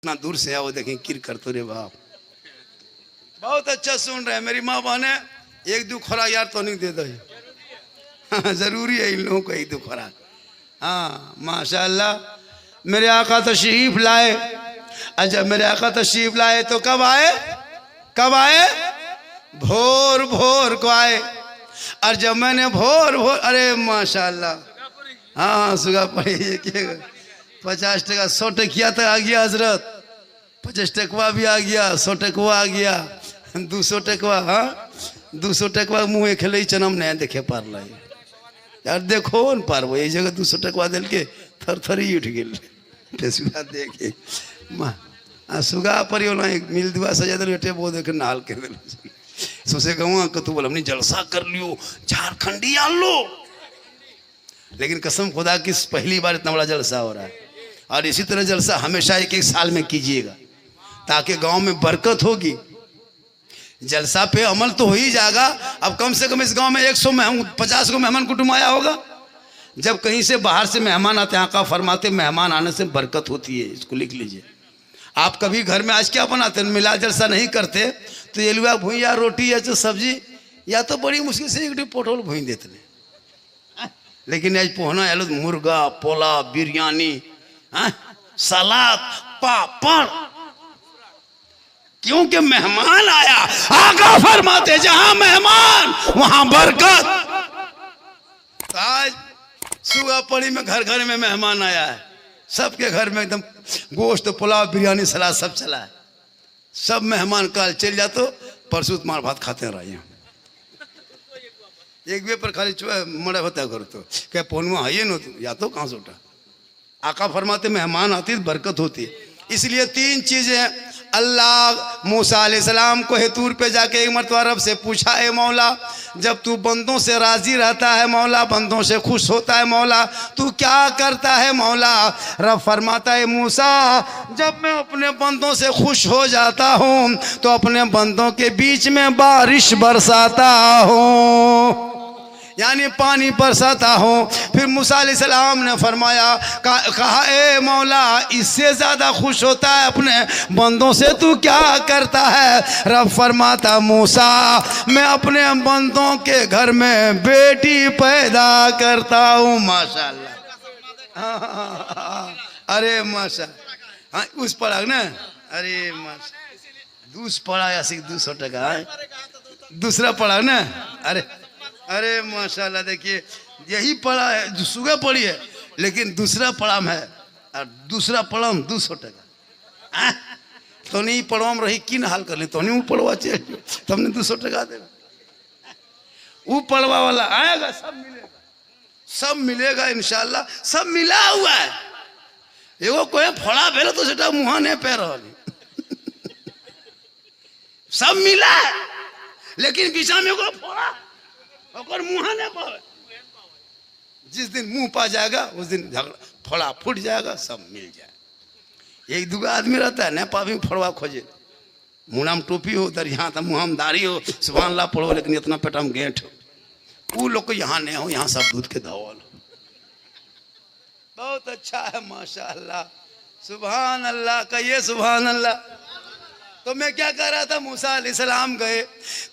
इतना दूर से आओ देखें किर कर तो रे बाप। बहुत अच्छा सुन रहे हैं मेरी माँ बहने। एक दो खुराक यार तो नहीं दे दो। हाँ, जरूरी है इन लोगों को एक दो खुराक। हाँ माशाल्लाह मेरे आका तशरीफ लाए। अच्छा मेरे आका तशरीफ लाए तो कब आए? कब आए? भोर भोर को आए। और जब मैंने भोर भोर, अरे माशाल्लाह, हाँ सुगा पड़ी 50 टका 100 टकिया तक आ गया हजरत। 50 टकवा भी आ गया, 100 टकवा आ गया, 200 टकवा। हाँ 200 टकवा मुँह खेल चनम नहीं देखे पार लाई यार। देखो न पार वो ये जगह 200 टकवा दिल के थर थरी उठ गए सुगा देखे माँ सुगा पर मिल दुआ सजा दिल बेटे वो देख नाल के दिल सोचे कहूँ तू बोल हमने जलसा कर लियो झारखंडी आन लो। लेकिन कसम खुदा की पहली बार इतना बड़ा जलसा हो रहा है। और इसी तरह जलसा हमेशा एक एक साल में कीजिएगा ताकि गांव में बरकत होगी। जलसा पे अमल तो हो ही जाएगा। अब कम से कम इस गांव में 150 को मेहमान कुटुंब आया होगा। जब कहीं से बाहर से मेहमान आते हैं आका फरमाते मेहमान आने से बरकत होती है। इसको लिख लीजिए। आप कभी घर में आज क्या बनाते हैं? मिला जलसा नहीं करते तो ये लुआ भूई या रोटी या सब्जी या तो बड़ी मुश्किल से एक पोटोल भूई देते हैं। लेकिन आज पोहना आलो मुर्गा पोला बिरयानी सलाद पापड़, क्योंकि मेहमान आया। आका फरमाते जहां मेहमान वहां बरकत। तो आज सुबह पड़ी में घर घर में मेहमान आया है। सबके घर में एकदम गोश्त पुलाव बिरयानी सलाद सब चला है। सब मेहमान कल चल जाते परसों मार भात खाते रहिए। एक वे पर खाली मड़ा होता कर तो क्या पोनुआ है ये न तो या तो कहाँ से उठा। आका फरमाते मेहमान आती तो बरकत होती। इसलिए 3 चीजें अल्लाह मूसा अलैहिस्सलाम को हेतूर पे जाके एक मरतबा रब से पूछा, ए मौला जब तू बंदों से राजी रहता है मौला, बंदों से खुश होता है मौला, तू क्या करता है मौला? रब फरमाता है मूसा जब मैं अपने बंदों से खुश हो जाता हूँ तो अपने बंदों के बीच में बारिश बरसाता हूँ, यानी पानी बरसाता हूँ। फिर मूसा अलैहिस्सलाम ने फरमाया कहा ए मौला इससे ज़्यादा खुश होता है अपने बंदों से तू क्या करता है? रब फरमाता मूसा मैं अपने बंदों के घर में बेटी पैदा करता हूँ। माशाल्लाह अरे माशा हाँ उस पढ़ा ना। अरे माशा दूस पढ़ा या 200 टका दूसरा पढ़ा ना। अरे माशाल्लाह देखिए यही पढ़ा है जो सुबह पढ़ी है लेकिन दूसरा पढ़ाम है और दूसरा पढ़ाम 200 टका। तो नहीं पढ़वाम रही किन हाल कर ले तो नहीं वो पढ़वा चाहिए तुमने 200 टका दे। वो पढ़वा वाला आएगा सब मिलेगा इंशाल्लाह। सब मिला हुआ है। एगो कोई फड़ा भेल तो सेटा मुँह नहीं पे रही सब मिला है लेकिन बीचा में को फड़ा और मुँह नहीं पावे। जिस दिन मुंह पा जाएगा उस दिन झगड़ा फड़ा फूट जाएगा सब मिल जाए। एक दूगा आदमी रहता है न पावी फड़वा खोजे मुँह में टोपी हो उधर यहाँ था मुँह में दाढ़ी हो सुबहान अल्लाह पढ़ो लेकिन इतना पेटा में गेंठ हो। वो लोग को यहाँ नहीं हो यहाँ सब दूध के धवल हो। बहुत अच्छा है माशाअल्लाह सुबहान अल्लाह कहिए सुबहान अल्लाह। तो मैं क्या कह रहा था मूसा अलैहिस्सलाम गए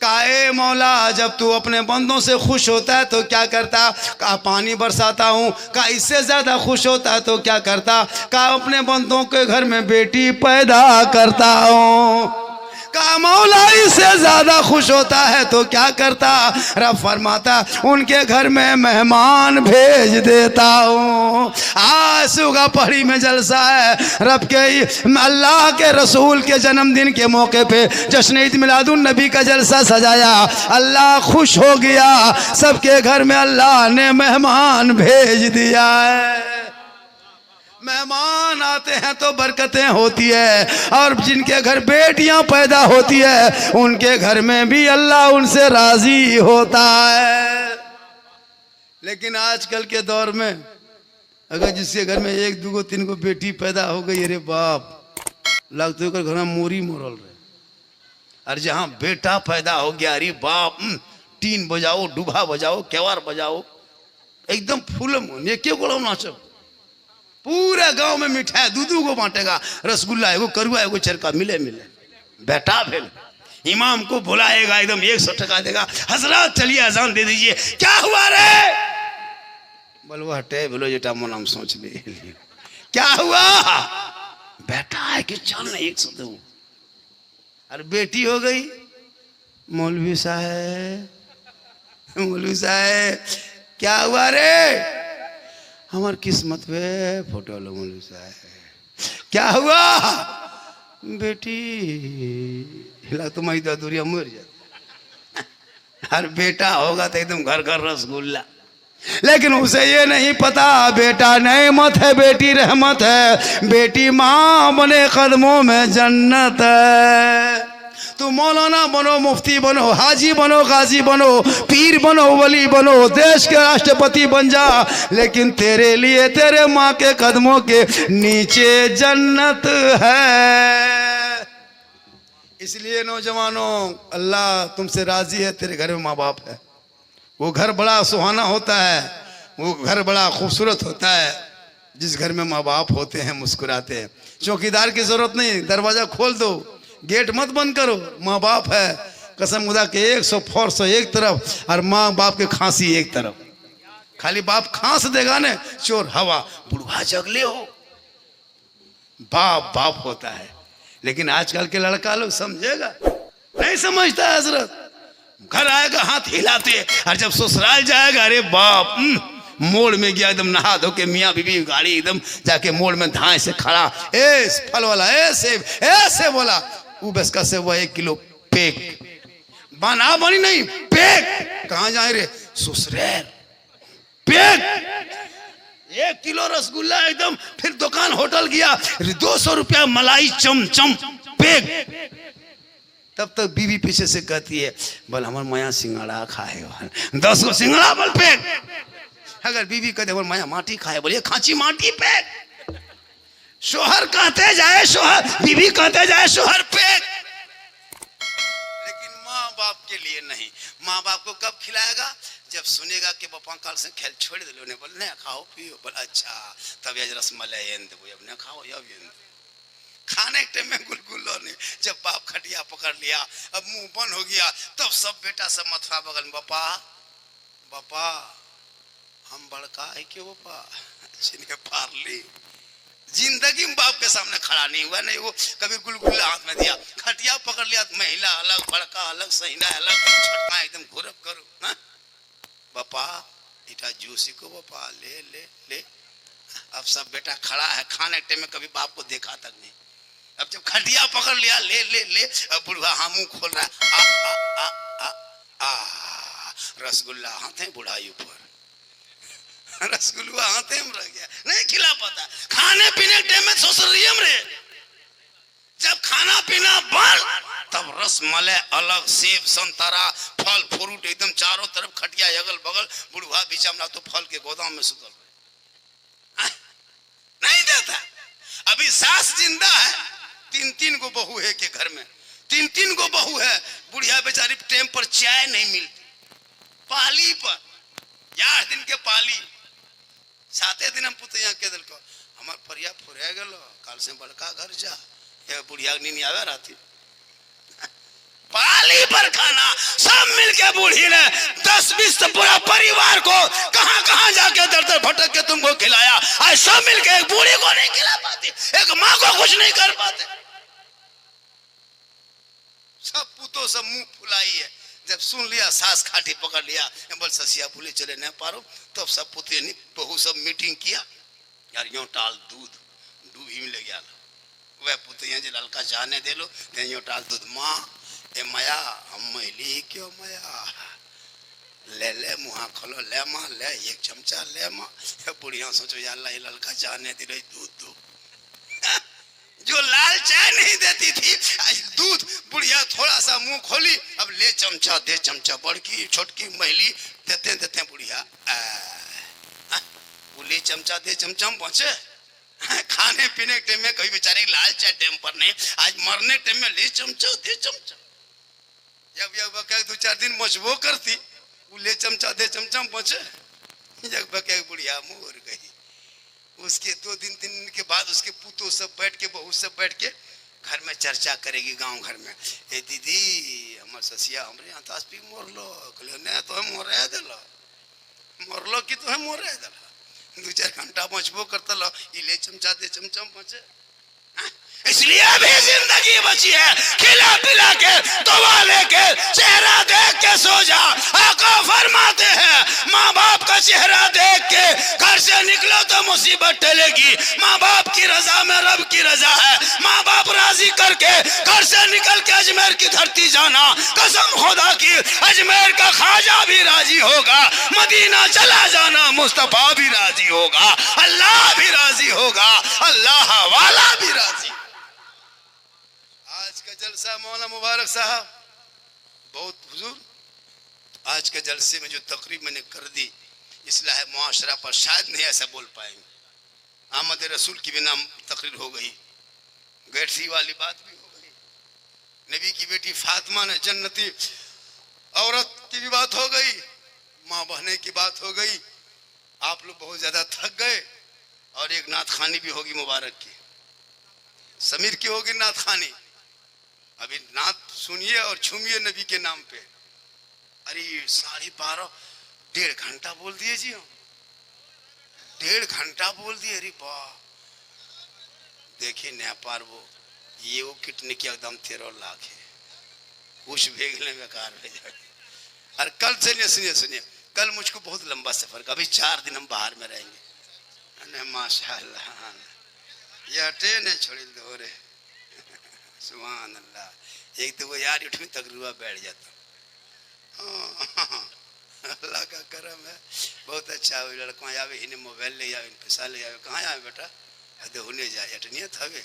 कहा ए मौला जब तू अपने बंदों से खुश होता है तो क्या करता? कहा पानी बरसाता हूँ। कहा इससे ज़्यादा खुश होता है तो क्या करता? कहा अपने बंदों के घर में बेटी पैदा करता हूँ। कहा मौला इससे ज़्यादा खुश होता है तो क्या करता? रब फरमाता उनके घर में मेहमान भेज देता हूँ। सुगा पढ़ी में जलसा है रब के अल्लाह के रसूल के जन्मदिन के मौके पे जश्न ईद मिलादुन नबी का जलसा सजाया। अल्लाह खुश हो गया। सबके घर में अल्लाह ने मेहमान भेज दिया है। मेहमान आते हैं तो बरकतें होती है और जिनके घर बेटियां पैदा होती है उनके घर में भी अल्लाह उनसे राजी होता है। लेकिन आजकल के दौर में अगर जिसके घर में 1 2 3 बेटी पैदा हो गई अरे बाप लगते घर में मोरी मोरल रहे। और जहाँ बेटा पैदा हो गया अरे बाप टीन बजाओ डूबा बजाओ केवार बजाओ एकदम फूल ने के गोड़ो नाचो। पूरे गांव में मिठाई दूधू को बांटेगा, रसगुल्ला एगो करुआ एगो चरका मिले मिले। बेटा फिर इमाम को बुलाएगा, एकदम 100 टका देगा, हजरत चलिए अजान दे दीजिए। क्या हुआ रे? बोलो हटे, बोलो जेटा मन हम सोच ले। क्या हुआ? बेटा है कि चल नहीं 100 दूं। अरे बेटी हो गई, मौलवी साहब, मौलवी साहब क्या हुआ रे? हमार किस्मत पे फोटो लो मौलवी साहब। क्या हुआ? बेटी हिला तुम्हारी दादुरिया मर जाती। हर बेटा होगा तो एकदम घर घर रसगुल्ला, लेकिन उसे ये नहीं पता बेटा नेमत है, बेटी रहमत है, बेटी माँ बने कदमों में जन्नत है। तू मौलाना बनो, मुफ्ती बनो, हाजी बनो, गाजी बनो, पीर बनो, वली बनो, देश के राष्ट्रपति बन जा, लेकिन तेरे लिए तेरे माँ के कदमों के नीचे जन्नत है। इसलिए नौजवानों, अल्लाह तुमसे राजी है, तेरे घर में माँ बाप है। वो घर बड़ा सुहाना होता है, वो घर बड़ा खूबसूरत होता है जिस घर में माँ बाप होते हैं, मुस्कुराते हैं। चौकीदार की जरूरत नहीं, दरवाजा खोल दो, गेट मत बंद करो, माँ बाप है। कसम खुदा के 100 फोर्स एक तरफ और माँ बाप के खांसी एक तरफ। खाली बाप खांस देगा ने, चोर हवा, बुढ़वा जगले हो, बाप बाप होता है। लेकिन आजकल के लड़का लोग समझेगा नहीं, समझता है हजरत। घर आएगा हाथ हिलाते, और जब ससुराल जाएगा अरे बाप, मोड़ में गया एकदम नहा धो के, मियाँ बीबी गाड़ी एकदम जाके मोड़ में धाए से खड़ा, ए फल वाला, ए सेब, ऐसे बोला वो बस का सेब 1 किलो पेक, बना बनी नहीं पेक। कहाँ जाए रे? ससुराल पेक। 1 किलो रसगुल्ला एकदम, फिर दुकान होटल गया, 200 रुपया मलाई चमचम पेक। तब तक बीवी पीछे से कहती है, बोल हमारे माया सिंगाड़ा खाए, 10 को सिंगाड़ा बोल पेक। अगर बीवी कहते बोल माया माटी खाए, बोलिए खांची माटी पेक। शोहर कहते जाए शोहर, बीवी कहते जाए शोहर पेक। लेकिन माँ बाप के लिए नहीं। माँ बाप को कब खिलाएगा? जब सुनेगा कि पापा कल से खेल छोड़ दे, उन्हें बोल नहीं खाओ पियो, बोल अच्छा तब आज रसमलाई अब न खाओ, अब खाने के टाइम में गुलगुल्लो नहीं। जब बाप खटिया पकड़ लिया, अब मुंह बंद हो गया, तब सब बेटा सब मथुरा बगल में, बापा बापा हम बड़का है क्यों बापा, जिन्हें पार ली। जिंदगी में बाप के सामने खड़ा नहीं हुआ, नहीं वो कभी गुलगुल्ला हाथ में दिया, खटिया पकड़ लिया, महिला अलग, बड़का अलग, सहीना अलग, छोटका एकदम घुरप करो। हाँ बापा इटा जूसी को बापा ले ले ले। अब सब बेटा खड़ा है, खाने टाइम में कभी बाप को देखा तक नहीं। अब जब खटिया पकड़ लिया, ले ले ले, अब बुढ़वा हाँ मुंह खोल रहा है, आ, आ, आ, आ, रसगुल्ला हाथ है बुढ़ाई ऊपर, रसगुल्ला हाथ में रह गया, नहीं खिला पाता। खाने पीने के टाइम में सोसरियम रे, जब खाना पीना बंद तब रसमलाई अलग, सेब संतरा फल फ्रूट एकदम चारों तरफ, खटिया अगल बगल, बुढ़वा बिचारा तो फल के गोदाम में सुतल नहीं देता। अभी सास जिंदा है, 3-3 को बहू है के घर में, 3-3 को बहू है, बुढ़िया बेचारी टाइम पर चाय नहीं मिलती, पाली पर 8 दिन के पाली, 7 दिन हम पुतिया के दिल को हमार फरिया फुरिया गलो, काल से बड़का घर जा, ये बुढ़िया नहीं आवे राती पाली पर खाना। सब मिलके बूढ़ी ने 10-20 पूरा परिवार को कहां कहां जाके दर दर भटक के तुमको खिलाया। आज सब मिलके एक बूढ़ी को नहीं खिला पाते, एक माँ को कुछ नहीं कर पाते। सब पुतों सब मुंह फुलाई है। जब सुन लिया सास खाटी पकड़ लिया, बोल ससिया भूले चले न पारो, तब सब पुते नहीं बहू सब मीटिंग किया, यार यो टाल दूध डूबी में ले गया, वह पुते जो ललका जाने दे लो, यो टाल दूध माँ ए माया हम महिली क्यों माया, ले ले मुहा खोलो, ले माँ ले 1 चमचा ले माँ। बुढ़िया सोचो यार ललका जाने दे रही दूध दो जो लाल चाय नहीं देती थी, आज दूध। बुढ़िया थोड़ा सा मुंह खोली, अब ले चमचा दे चमचा, बड़की छोटकी महिली देते देते बुढ़िया वो ले चमचा दे चमचा पहुंचे। खाने पीने के टाइम में कभी बेचारे लाल चाय टाइम पर नहीं, आज मरने टाइम में ले चमचा दे चमचा। जब 2-4 दिन मशबो करती, वो ले चमचा दे चमचा पहुंचे, जब बुढ़िया मोर गई। उसके 2 दिन 3 दिन के बाद उसके पुतों सब बैठ के, बहू सब बैठ के घर में चर्चा करेगी गांव घर में, ए दीदी हमार ससिया हमरे यहाँ तास पी मोरलो, कहले नहीं तो हम मोरे दिलो, मोरलो की तो हम मोरे दिलो, 2-4 घंटा पहुंचबो करता लो, इले चमचा दे चमचम पहुंचे। इसलिए अभी जिंदगी बची है, खिला पिला के दुआ लेके चेहरा देख के सो जा। आका फरमाते हैं माँ बाप का चेहरा देख के घर से निकलो तो मुसीबत टलेगी। माँ बाप की रजा में रब की रजा है। माँ बाप राजी करके घर से निकल के अजमेर की धरती जाना, कसम खुदा की अजमेर का ख्वाजा भी राजी होगा। मदीना चला जाना, मुस्तफा भी राजी होगा, अल्लाह भी राजी होगा, अल्लाह वाला भी राजी। आज का जलसा मौलाना मुबारक साहब बहुत हुजूर, आज के जलसे में जो तकरीब मैंने कर दी इस्लाह मुआशरा पर शायद नहीं ऐसा बोल पाएंगे। आमद रसूल की भी नाम तकरीर हो गई, गैठी वाली बात भी हो गई, नबी की बेटी फातिमा ने जन्नती औरत की भी बात हो गई, माँ बहने की बात हो गई। आप लोग बहुत ज्यादा थक गए और एक नात खानी भी होगी मुबारक की, समीर की होगी नात खानी। अभी नात सुनिए और छूमिए नबी के नाम पे। अरे 12:30 1.5 घंटा बोल दिए जी, हम 1.5 घंटा बोल दिए। अरे वाह, देखिए नेपाल वो ये वो कितने की एकदम 13 लाख है, कुछ भेजने बेकार भेज। और कल सुनिए सुनिए सुनिए, कल मुझको बहुत लंबा सफर का, अभी 4 दिन हम बाहर में रहेंगे। माशाअल्लाह ये ट्रेन है छोड़ी दो रे, सुभान अल्लाह। एक तो वो यार उठने तक रुआ बैठ जाता। अल्लाह का करम है, बहुत अच्छा हुई। लड़का आवे इन्हें मोबाइल ले आवे, पैसा ले आवे। कहाँ आवे बेटा? अरे होने जाए अटनिया थवे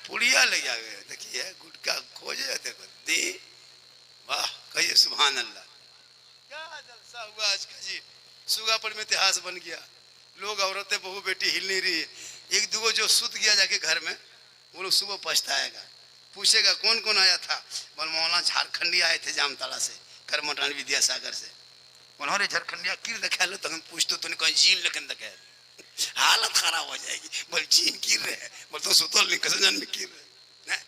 पुड़िया ले आवे, देखिए गुटका खोजे देखो दी। वाह कहिए सुभान अल्लाह, क्या जलसा हुआ आज का जी। सुगापुर में इतिहास बन गया, लोग औरतें बहू बेटी हिल नहीं रही। एक दूगो जो सुत गया जाके घर में, वो लोग सुबह पछताएगा, पूछेगा कौन कौन आया था। बोल मौलाना झारखंडी आए थे जामताड़ा से, करमटान विद्यासागर से। उन्होंने झारखंडिया किर देखा लो, तो हम पूछते तो कहीं जीन लेकिन देखे, हालत खराब हो जाएगी। बोल जीन किर रहे, बोल तो सुतल नहीं कसजन में किर रहे।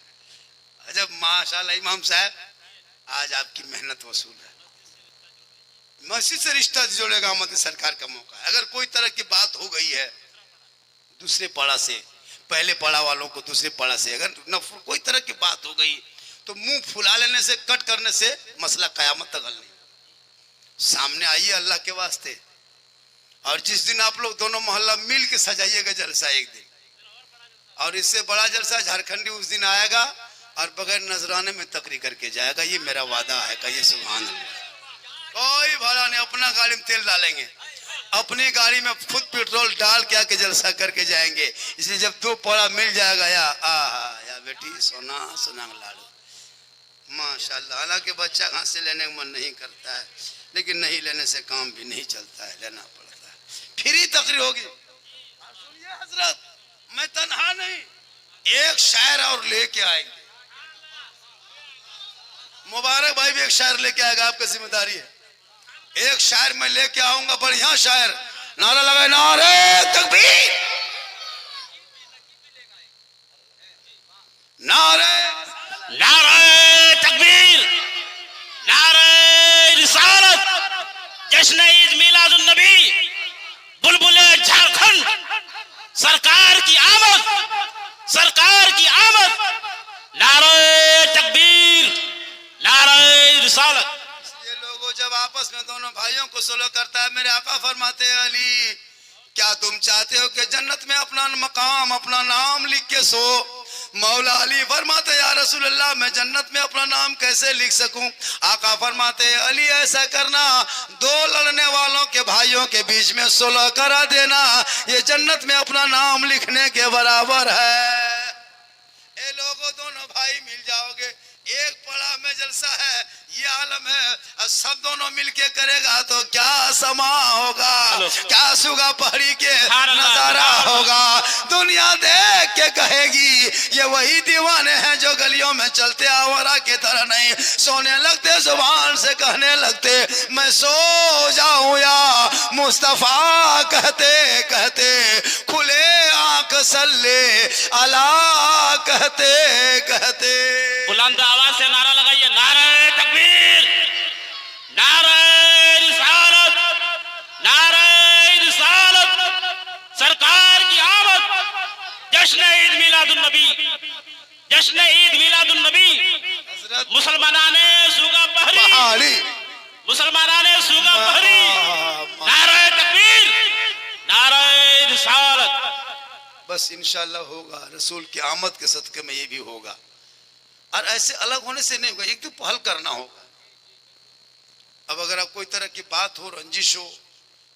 अजब माशाल्लाह इमाम साहब, आज आपकी मेहनत वसूल है। मस्जिद से रिश्ता जोड़ेगा मत सरकार का मौका है। अगर कोई तरह की बात हो गई है दूसरे पाड़ा से, पहले पाड़ा वालों को दूसरे पाड़ा से अगर कोई तरह की बात हो गई तो मुंह फुला लेने से, कट करने से मसला कयामत तक हल नहीं। सामने आइए अल्लाह के वास्ते, और जिस दिन आप लोग दोनों मोहल्ला मिल के सजाइएगा जलसा एक दिन, और इससे बड़ा जलसा झारखंडी उस दिन आएगा और बगैर नजराने में तकरीर करके जाएगा। ये मेरा वादा है। कहिए सुभान अल्लाह। कोई भाड़ा नहीं, अपना गाड़ी में तेल डालेंगे, अपनी गाड़ी में खुद पेट्रोल डाल के आके जलसा करके जाएंगे। इसलिए जब 2 पौड़ा मिल जाएगा या बेटी सोना सोना लाडू माशाल्लाह। हालांकि बच्चा घास से लेने का मन नहीं करता है, लेकिन नहीं लेने से काम भी नहीं चलता है, लेना पड़ता है। फ्री तकरीर होगी। सुनिए हजरत, मैं तन्हा नहीं, एक शायर और लेके आएंगे। मुबारक भाई भी एक शायर लेके आएगा, आपकी जिम्मेदारी है। एक शायर मैं लेके आऊंगा, बढ़िया शायर। नारा लगा, नारे तकबीर, नारे नारे तकबीर, नारे रिसालत, जश्न ईद मिलादुन नबी, बुलबुले झारखंड, सरकार की आमद, सरकार की आमद, नारे तकबीर, नारे रिसालत। ये लोगों जब आपस में दोनों भाइयों को सुलह करता है, मेरे आका फरमाते हैं अली क्या तुम चाहते हो कि जन्नत में अपना मकाम, अपना नाम लिख के सो? मौला अली फरमाते या रसूल अल्लाह, मैं जन्नत में अपना नाम कैसे लिख सकूं? आका फरमाते अली ऐसा करना, 2 लड़ने वालों के भाइयों के बीच में सुलह करा देना, ये जन्नत में अपना नाम लिखने के बराबर है। ये लोगों दोनों भाई मिल जाओगे, एक पड़ा में जलसा है, ये आलम है। सब दोनों मिलके करेगा तो क्या समा होगा, क्या सुगा पहाड़ी के नजारा होगा। दुनिया देख के कहेगी ये वही दीवाने हैं जो गलियों में चलते आवारा की तरह नहीं, सोने लगते जुबान से कहने लगते मैं सो जाऊं या मुस्तफा कहते कहते सल्ले अला कहते कहते। बुलंद आवाज से नारा लगाइए, नारे तकबीर, नारे रिसालत, नारे रिसालत। सरकार की आमद, जश्न ईद मिलादुन नबी, जश्न ईद मिलादुन नबी। मुसलमानाने सुगा बहरी, मुसलमानाने सुगा बहरी। नारे तकबीर, नारे रिसालत। बस इंशाल्लाह होगा, रसूल की आमद के सदके में ये भी होगा। और ऐसे अलग होने से नहीं होगा, एक तो पहल करना होगा। अब अगर आप कोई तरह की बात हो, रंजिश हो,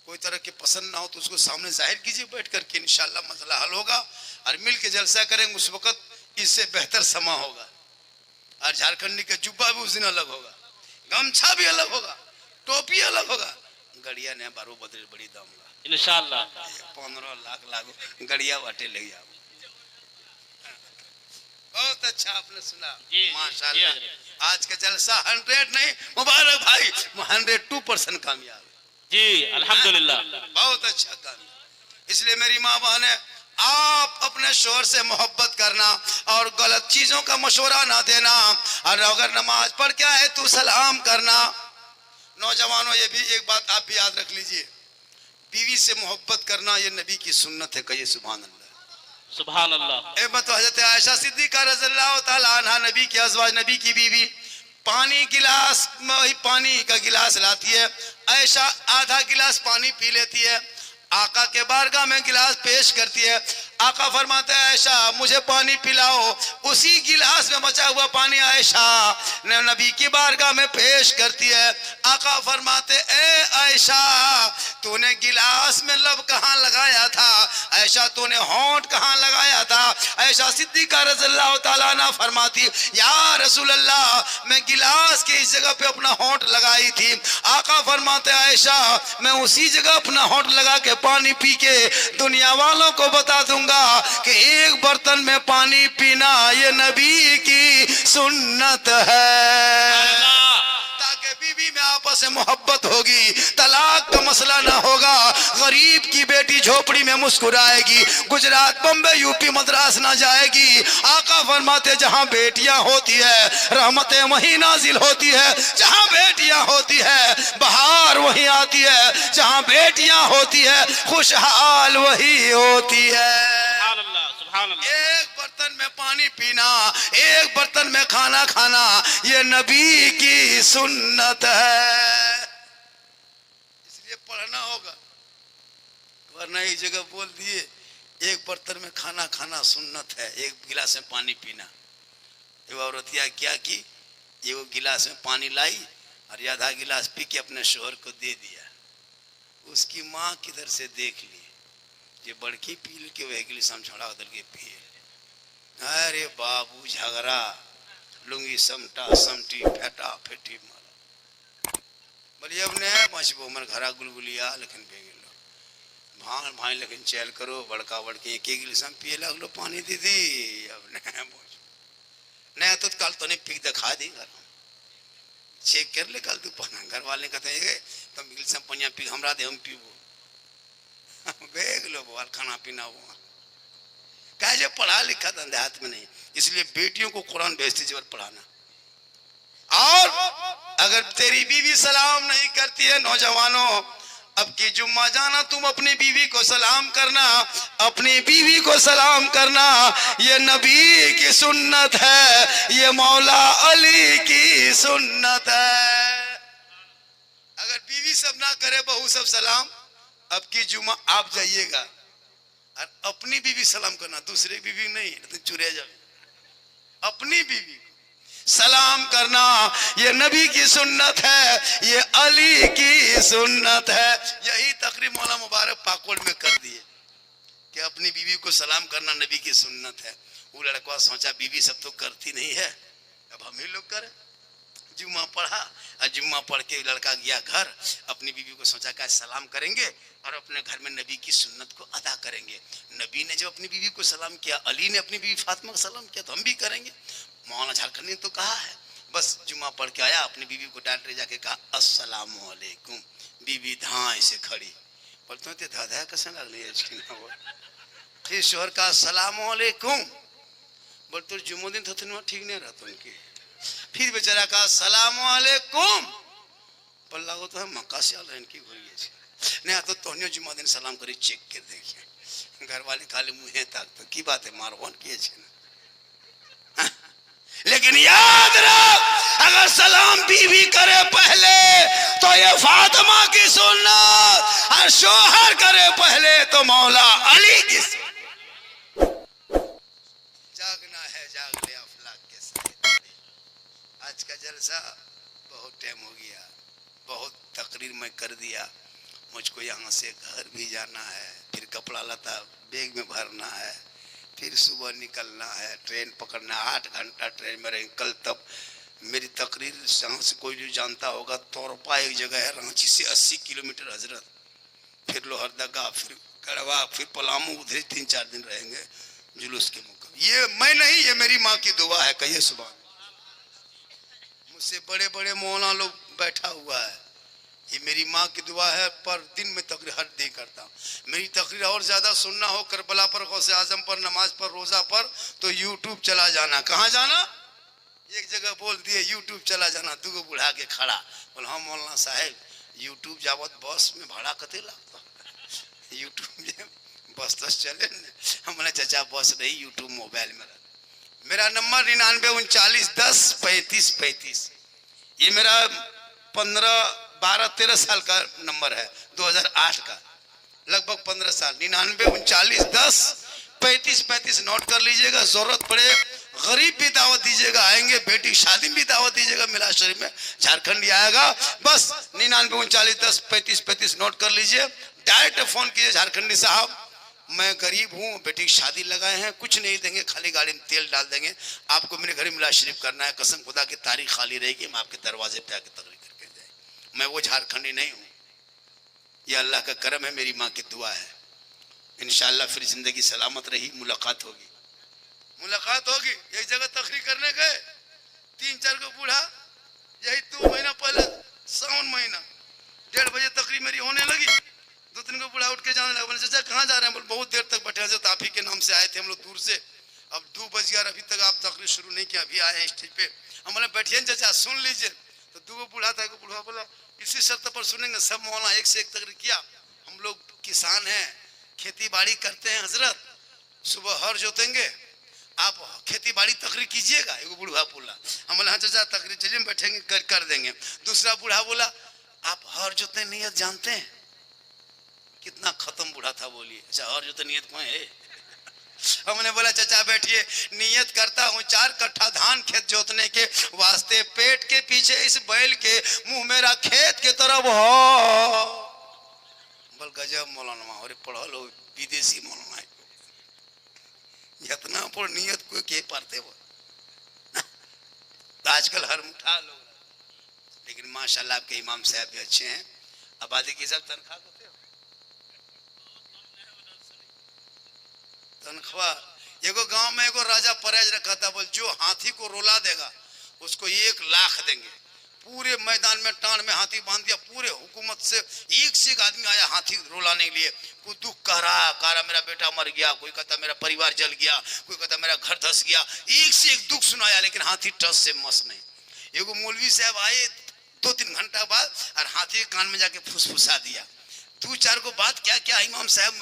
कोई तरह की पसंद ना हो, तो उसको सामने जाहिर कीजिए बैठ करके, इंशाल्लाह मसला हल होगा। और मिल के जलसा करेंगे, उस वक्त इससे बेहतर समा होगा। और झारखंडी का जुब्बा भी उस दिन अलग होगा, गमछा भी अलग होगा, टोपी अलग होगा। गड़िया ने बारो बदले बड़ी दाम ला इंशाल्लाह 15 लाख लागो गड़िया बाटे ले जाओ। बहुत अच्छा आपने सुना, माशाल्लाह। आज का जलसा 100 नहीं, मुबारक भाई, 102% कामयाब जी, अल्हम्दुलिल्लाह। बहुत अच्छा काम। इसलिए मेरी माँ बहने, आप अपने शोहर से मोहब्बत करना और गलत चीजों का मशवरा ना देना। और अगर नमाज पढ़ के आए तो सलाम करना। नौजवानों, ये भी एक बात आप भी याद रख लीजिए, बीवी से मोहब्बत करना ये नबी की सुन्नत है। कहिए सुभान अल्लाह, सुभान अल्लाह। तो हजरत आयशा सिद्दीका रज़ियल्लाहु ताला अन्हा, नबी की अज़वाज, नबी की बीवी, पानी गिलास में वही पानी का गिलास लाती है। आयशा आधा गिलास पानी पी लेती है, आका के बारगाह में गिलास पेश करती है। आका फरमाते हैं, आयशा मुझे पानी पिलाओ। उसी गिलास में बचा हुआ पानी आयशा ने नबी की बारगाह में पेश करती है। आका फरमाते, ए आयशा तूने गिलास में लब कहाँ लगाया था? आयशा तूने होंठ कहाँ लगाया था? आयशा सिद्दीका रज़ियल्लाहु ताला अन्हा फरमाती, या रसूल अल्लाह मैं गिलास की इस जगह पे अपना होंठ लगाई थी। आका फरमाते, आयशा मैं उसी जगह अपना होंठ लगा के पानी पी के दुनिया वालों को बता दूंगा कि एक बर्तन में पानी पीना ये नबी की सुन्नत है। ताकि बीवी में आपस में मोहब्बत होगी, तलाक का मसला ना होगा, गरीब की बेटी झोपड़ी में मुस्कुराएगी, गुजरात बम्बे यूपी मद्रास ना जाएगी। आका फरमाते, जहां बेटियां होती है रहमतें वहीं नाजिल होती है, जहां बेटियां होती है बहार वहीं आती है, जहां बेटियां होती है खुशहाल वही होती है। एक बर्तन में पानी पीना, एक बर्तन में खाना खाना ये नबी की सुन्नत है। इसलिए पढ़ना होगा, वरना एक जगह बोल दिए एक बर्तन में खाना खाना सुन्नत है, एक गिलास में पानी पीना। ये औरतिया क्या की, ये वो गिलास में पानी लाई और आधा गिलास पी के अपने शोहर को दे दिया। उसकी माँ किधर से देख ली, ये बड़की पील के वह गिलास हम छोड़ा उधर के पिए। अरे बाबू झगड़ा, लुंगी समटा समटी फेटा फेटी मारा। बोलिए अब ने मचबो मन घरा गुलगुलिया लेकिन पे गेलो भाण भाई, लेकिन चैल करो बड़का बड़के एक एक गिलास पिए लगलो पानी दीदी। अब नहीं तो कल तो नहीं पी दिखा दी, घर चेक कर ले कल तू पाना। घर वाले कहते हैं तुम गिलास पनिया पी हमरा दे हम पीबो। बेग लो बाल खाना पीना हुआ कहे पढ़ा लिखा धंधे हाथ में नहीं। इसलिए बेटियों को कुरान भेजती जीवन पढ़ाना। और अगर तेरी बीवी सलाम नहीं करती है, नौजवानों अब की जुम्मा जाना तुम अपनी बीवी को सलाम करना, अपनी बीवी को सलाम करना ये नबी की सुन्नत है, ये मौला अली की सुन्नत है। अगर बीवी सब ना करे बहू सब सलाम, अब की जुम्मा आप जाइएगा और अपनी बीवी सलाम करना, दूसरी बीवी नहीं तो चुरे जाए। अपनी बीवी सलाम करना ये नबी की सुन्नत है, ये अली की सुन्नत है। यही तकरीर मौला मुबारक पाकोड़ में कर दिए कि अपनी बीवी को सलाम करना नबी की सुन्नत है। वो लड़का सोचा बीवी सब तो करती नहीं है, अब हम ही लोग करें। जुम्मा पढ़ा और जुम्मा पढ़ के लड़का गया घर, अपनी बीवी को सोचा कि सलाम करेंगे और अपने घर में नबी की सुन्नत को अदा करेंगे। नबी ने जब अपनी बीवी को सलाम किया, अली ने अपनी बीवी फातिमा को सलाम किया, तो हम भी करेंगे। मौलाना झारखंडी ने तो कहा है। बस जुम्मा पढ़ के आया, अपनी बीवी को डांट जाके कहा अस्सलामु अलैकुम। बीवी धाए से खड़ी, बोलते थे धाधा कैसे लग रही है फिर शोहर का अस्सलाम वालेकुम, बोल तो जुम्मोदिन तो ठीक नहीं रहता उनकी। फिर बेचारा का अस्सलाम वालेकुम, पर लागो तो मक्का से आल इनकी घुरी नहीं तो तोहनियो जुम्मोदिन सलाम करी चेक कर देखिए, घर वाले खाली मुँह तक तो की बात है मारवान किए छे ना। लेकिन याद रख, अगर सलाम बीवी करे पहले तो ये फातिमा की सुन्नत, और शोहर करे पहले तो मौला अली की सुन्नत। जागना है जाग ले अफलाक के साथ। आज का जलसा बहुत टाइम हो गया, बहुत तकरीर मैं कर दिया। मुझको यहाँ से घर भी जाना है, फिर कपड़ा लता बैग में भरना है, फिर सुबह निकलना है, ट्रेन पकड़ना, 8 घंटा ट्रेन में रहेंगे। कल तक मेरी तकरीर यहाँ से कोई जो जानता होगा, तोरपा एक जगह है रांची से 80 किलोमीटर हजरत, फिर लोहरदगा, फिर गढ़वा, फिर पलामू, उधर 3-4 दिन रहेंगे जुलूस के मौका। ये मैं नहीं, ये मेरी माँ की दुआ है। कहिए सुबह। मुझसे बड़े बड़े मौलाना लोग बैठा हुआ है, ये मेरी माँ की दुआ है। पर दिन में तकरीर हर नहीं करता। मेरी तकरीर और ज्यादा सुनना हो करबला पर, गौसे आजम पर, नमाज पर, रोजा पर, तो यूट्यूब चला जाना। कहाँ जाना? एक जगह बोल दिए यूट्यूब चला जाना। दूगो बुढ़ा के खड़ा बोल, हाँ मौलाना साहब यूट्यूब जावत बस में भाड़ा कते लगता? यूट्यूब बस तो चले न। हमने चाचा बस नहीं, यूट्यूब मोबाइल में। मेरा नंबर 99 39 10 35 35। ये मेरा 12-13 साल का नंबर है, 2008 का, लगभग 15 साल। 99 39 10 35 35 नोट कर लीजिएगा। जरूरत पड़े गरीब भी दावत दीजिएगा, आएंगे। बेटी शादी भी दावत दीजिएगा, मिला शरीफ में, झारखंड ही आएगा। बस 99 39 10 35 35 नोट कर लीजिए। डायरेक्ट फोन कीजिए, झारखंडी साहब मैं गरीब हूँ, बेटी की शादी लगाए हैं, कुछ नहीं देंगे, खाली गाड़ी में तेल डाल देंगे, आपको मेरे घर मिला शरीफ करना है। कसम खुदा की तारीख खाली रहेगी, मैं आपके दरवाजे पे आके तकरीर करके जाए। मैं वो झारखंडी नहीं हूँ, ये अल्लाह का करम है, मेरी माँ की दुआ है। इंशाअल्लाह फिर जिंदगी सलामत रही, मुलाकात होगी। एक जगह तकरीर करने गए, 3-4 को बूढ़ा, यही 2 महीना पहले, सावन महीना, 1:30 बजे तकरीर मेरी होने लगी। 2-3 को बूढ़ा उठ के जाने लगा। बोले चाचा कहाँ जा रहे हैं? बोले बहुत देर तक बैठे हैं, तो आप ही के नाम से आए थे हम लोग दूर से, अब 2 बज गया, अभी तक आप तकरीर शुरू नहीं किया, अभी आए हैं स्टेज पे। हम बोले बैठिए चाचा सुन लीजिए। तो 2 को बूढ़ा था, बूढ़ा बोला इसी शर्त पर सुनेंगे। सब मौलाना एक से एक तकरीर किया। हम लोग किसान हैं, खेती बाड़ी करते हैं हजरत, सुबह हर जोतेंगे, आप खेती बाड़ी तकरीर कीजिएगा। एक बूढ़ा बोला, हम बोले हाँ चाचा तकरीर चलिए बैठेंगे, कर देंगे। दूसरा बूढ़ा बोला आप हर जोतने नियत जानते हैं? कितना खत्म बूढ़ा था, बोलिए। अच्छा हर जोतने नियत कौन है? हमने बोला चाचा बैठिए, नियत करता हूँ 4 कट्ठा धान खेत जोतने के वास्ते, पेट के पीछे इस बैल के, मुंह मेरा खेत के तरफ हो। बोल गजब मौलाना, और पढ़ल हो, विदेशी मौलाना, इतना पर नियत को के पढ़ते वो। तो आजकल हर मुठा लोग, लेकिन माशाल्लाह आपके इमाम साहब भी अच्छे हैं। आबादी की सब तनख्वाह होते हो, तनख्वाह। एगो गांव में एगो राजा परेज रखा था, बोल जो हाथी को रोला देगा उसको 1 लाख देंगे। पूरे मैदान में टांड में हाथी बांध दिया, पूरे हुकूमत से एक से एक आदमी आया हाथी रोलाने के लिए। कोई दुख कह रहा मेरा बेटा मर गया, कोई कहता मेरा परिवार जल गया, कोई कहता मेरा घर धस गया, एक से एक दुख सुनाया, लेकिन हाथी टस से मस नहीं। एगो मौलवी साहब आए 2-3 घंटा बाद और हाथी के कान में जाके फुसफुसा दिया। 2-4 को बात क्या क्या इमाम साहब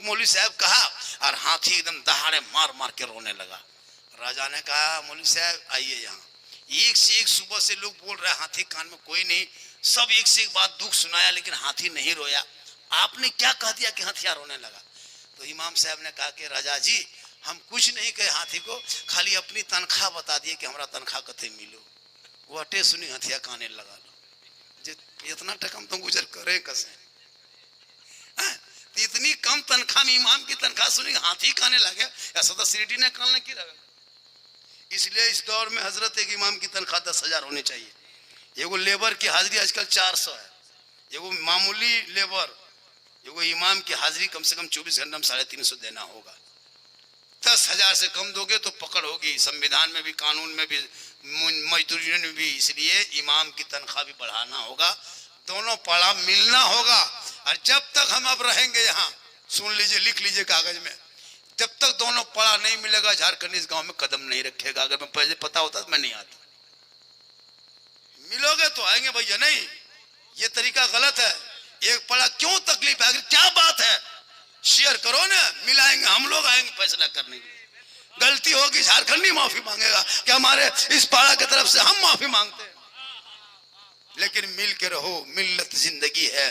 मौलवी साहब कहा, और हाथी एकदम दहाड़े मार मार के रोने लगा। राजा ने कहा मौलवी साहब आइए यहाँ। एक से एक सुबह से लोग बोल रहे हैं हाथी कान में कोई नहीं, सब एक से एक बात दुख सुनाया, लेकिन हाथी नहीं रोया। आपने क्या कह दिया कि हाथिया रोने लगा? तो इमाम साहब ने कहा कि राजा जी हम कुछ नहीं कहे हाथी को, खाली अपनी तनख्वाह बता दिए कि हमारा तनख्वाह कते मिलो। वो अटे सुनी हथिया काने लगा लो, इतना टका हम तो गुजर करे कैसे? इतनी कम तनख्वाह में इमाम की तनख्वाह सुनी हाथी काने लगे, ऐसा तो सीढ़ी ने कानने की लगा। इसलिए इस दौर में हजरत एक इमाम की तनख्वाह 10,000 होनी चाहिए। एगो लेबर की हाजिरी आजकल 400 है, एगो मामूली लेबर, एगो इमाम की हाजिरी कम से कम 24 घंटे में 350 देना होगा। 10,000 से कम दोगे तो पकड़ होगी, संविधान में भी, कानून में भी, मजदूरी में भी। इसलिए इमाम की तनख्वाह भी बढ़ाना होगा, दोनों पड़ा मिलना होगा। और जब तक हम अब रहेंगे यहाँ, सुन लीजिए, लिख लीजिए कागज में, जब तक दोनों पढ़ा नहीं मिलेगा झारखंड इस गांव में कदम नहीं रखेगा। अगर मैं पहले पता होता तो मैं नहीं आता। मिलोगे तो आएंगे भैया, नहीं ये तरीका गलत है। एक पढ़ा क्यों तकलीफ है, क्या बात है शेयर करो ना, मिलाएंगे, हम लोग आएंगे फैसला करने के लिए। गलती होगी झारखंडी माफी मांगेगा कि हमारे इस पाड़ा की तरफ से हम माफी मांगते हैं। लेकिन मिल के रहो, मिल्लत जिंदगी है,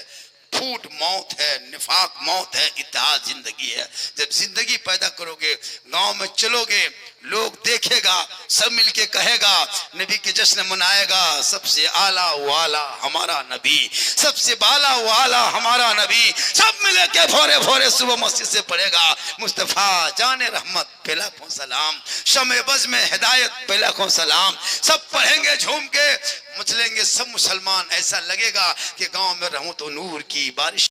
फूट मौत है, निफाक मौत है, इत्तेहाद जिंदगी है। जब जिंदगी पैदा करोगे, गांव में चलोगे, लोग देखेगा, सब मिलके कहेगा, नबी के जश्न मनाएगा, सबसे आला वाला हमारा नबी, सबसे बाला वाला हमारा नबी। सब मिले के भोरे भोरे सुबह मस्जिद से पढ़ेगा मुस्तफा जाने रहमत पे लाखों सलाम, शमे बज में हिदायत पे लाखों सलाम। सब पढ़ेंगे झूम के, मचलेंगे सब मुसलमान। ऐसा लगेगा कि गांव में रहूं तो नूर की बारिश।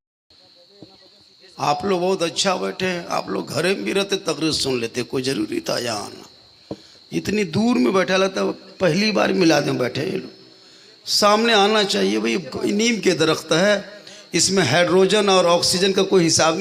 आप लोग बहुत अच्छा बैठे हैं, आप लोग घर में भी रहते तकरीर सुन लेते, कोई जरूरी था यहाँ आना। इतनी दूर में बैठा लगता, पहली बार मिला दें बैठे ये लोग। सामने आना चाहिए भाई। नीम के दरख्त है, इसमें हाइड्रोजन और ऑक्सीजन का कोई हिसाब